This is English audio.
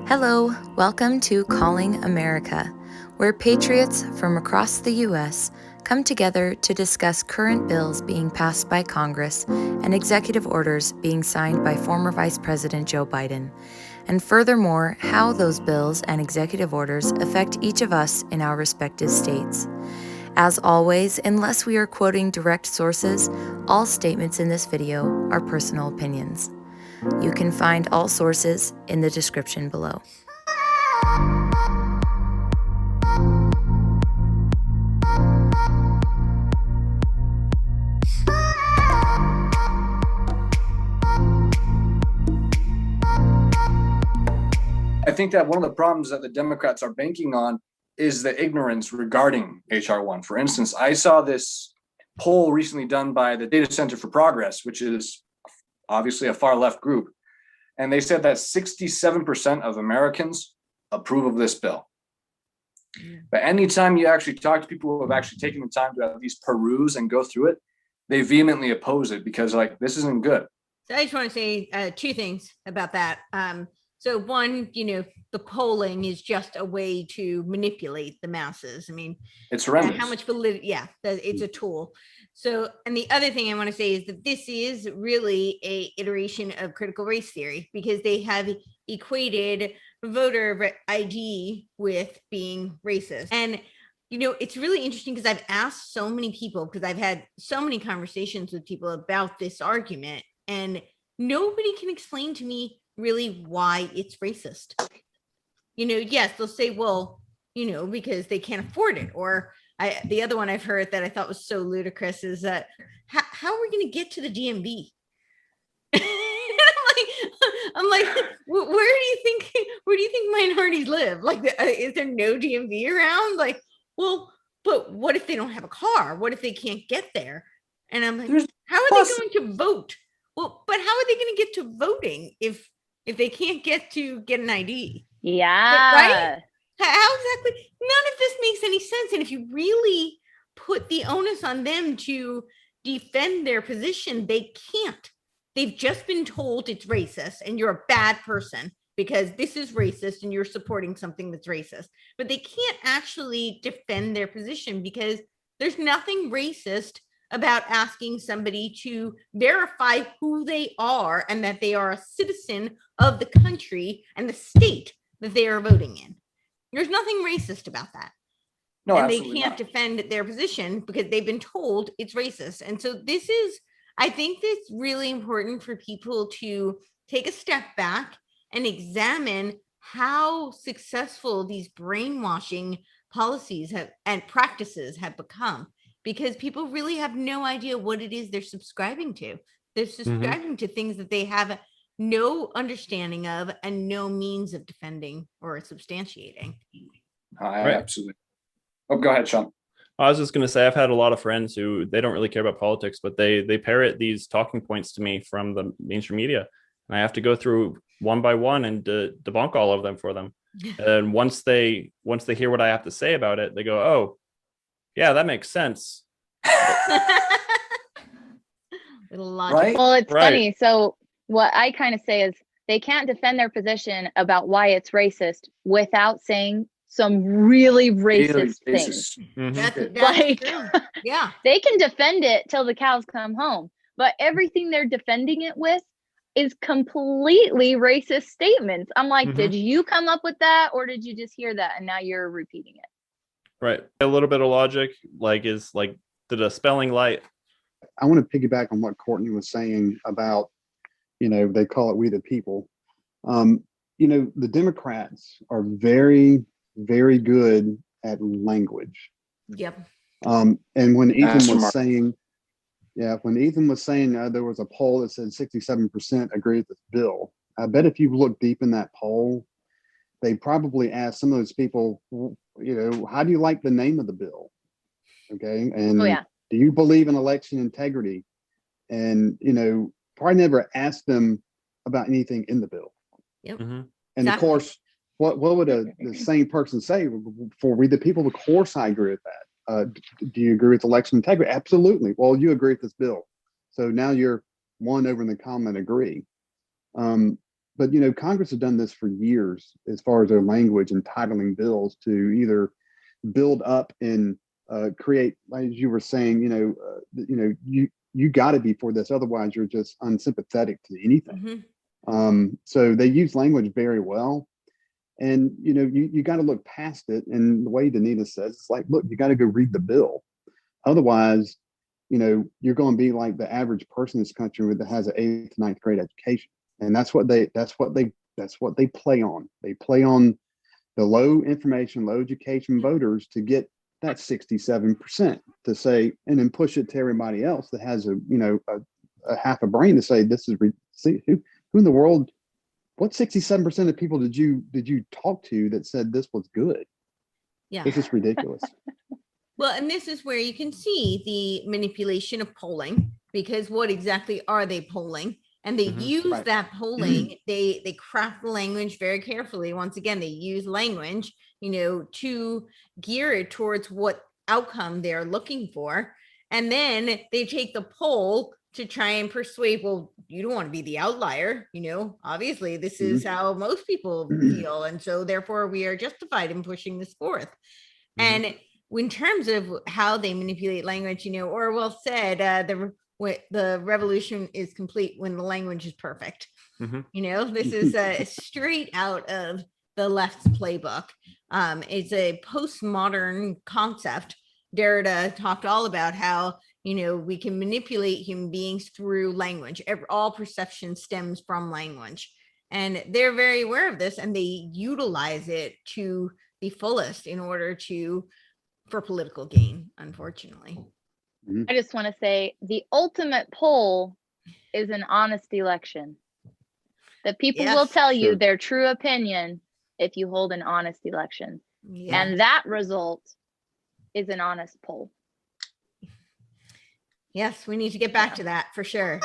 Hello, welcome to Calling America, where patriots from across the U.S. come together to discuss current bills being passed by Congress and executive orders being signed by former Vice President Joe Biden, and furthermore, how those bills and executive orders affect each of us in our respective states. As always, unless we are quoting direct sources, all statements in this video are personal opinions. You can find all sources in the description below. I think that one of the problems that the Democrats are banking on is the ignorance regarding HR-1. For instance, I saw this poll recently done by the Data Center for Progress, which is obviously a far left group. And they said that 67% of Americans approve of this bill. But anytime you actually talk to people who have actually taken the time to at least peruse and go through it, they vehemently oppose it because this isn't good. So I just want to say two things about that. So one, the polling is just a way to manipulate the masses. I mean, it's horrendous. How much validity? Yeah, it's a tool. So, and the other thing I want to say is that this is really a iteration of critical race theory because they have equated voter ID with being racist. And, it's really interesting because I've asked so many people, because I've had so many conversations with people about this argument, and nobody can explain to me really why it's racist. Yes, they'll say, well, because they can't afford it. Or the other one I've heard that I thought was so ludicrous is that how are we going to get to the DMV? I'm like, where do you think minorities live? Is there no DMV around? Well, but what if they don't have a car? What if they can't get there? And I'm like, how are they going to vote? Well, but how are they going to get to voting if they can't get an ID? Yeah. Right? How exactly? None of this makes any sense. And if you really put the onus on them to defend their position, they can't. They've just been told it's racist and you're a bad person because this is racist and you're supporting something that's racist. But they can't actually defend their position because there's nothing racist about asking somebody to verify who they are and that they are a citizen of the country and the state that they are voting in. There's nothing racist about that. No, and they can't defend their position because they've been told it's racist. And so I think it's really important for people to take a step back and examine how successful these brainwashing policies and practices have become, because people really have no idea what it is they're subscribing to. They're subscribing to things that they have no understanding of and no means of defending or substantiating. Absolutely. Oh, go ahead, Shawn. I was just going to say, I've had a lot of friends who they don't really care about politics, but they parrot these talking points to me from the mainstream media. And I have to go through one by one and debunk all of them for them. And once they hear what I have to say about it, they go, oh, yeah, that makes sense. Right? Well, it's funny. So what I kind of say is they can't defend their position about why it's racist without saying some really racist things. That's true. Yeah. They can defend it till the cows come home, but everything they're defending it with is completely racist statements. I'm like, did you come up with that or did you just hear that and now you're repeating it? Right. A little bit of logic, did a spelling light. I want to piggyback on what Courtenay was saying about, they call it we the people. The Democrats are very, very good at language. Yep. And when Ethan was saying, there was a poll that said 67% agree with this bill. I bet if you look deep in that poll, they probably asked some of those people, how do you like the name of the bill? Okay. And do you believe in election integrity? And, probably never asked them about anything in the bill. Yep. And of course, what would the same person say for we the people? Of course, I agree with that. Do you agree with election integrity? Absolutely. Well, you agree with this bill. So now you're won over in the comment agree. but Congress has done this for years as far as their language and titling bills to either build up and create, as you were saying, you got to be for this, otherwise you're just unsympathetic to anything. So they use language very well, and you got to look past it. And the way Danita says, it's like, look, you got to go read the bill, otherwise, you're going to be like the average person in this country that has an 8th, 9th grade education, and that's what they play on. They play on the low information, low education voters to get that 67% to say, and then push it to everybody else that has a half a brain to say, this is see, who in the world, what 67% of people did you talk to that said this was good? Yeah, this is ridiculous. Well, and this is where you can see the manipulation of polling, because what exactly are they polling? And they use that polling, they craft the language very carefully. Once again, they use language, to gear it towards what outcome they're looking for. And then they take the poll to try and persuade, well, you don't want to be the outlier. Obviously this is how most people feel. And so therefore we are justified in pushing this forth. And in terms of how they manipulate language, Orwell said, the revolution is complete when the language is perfect. This is straight out of the left's playbook. It's a postmodern concept. Derrida talked all about how we can manipulate human beings through language. All perception stems from language, and they're very aware of this, and they utilize it to the fullest in order for political gain, unfortunately. I just want to say the ultimate poll is an honest election. That people will tell you their true opinion if you hold an honest election. And that result is an honest poll. Yes, we need to get back to that for sure.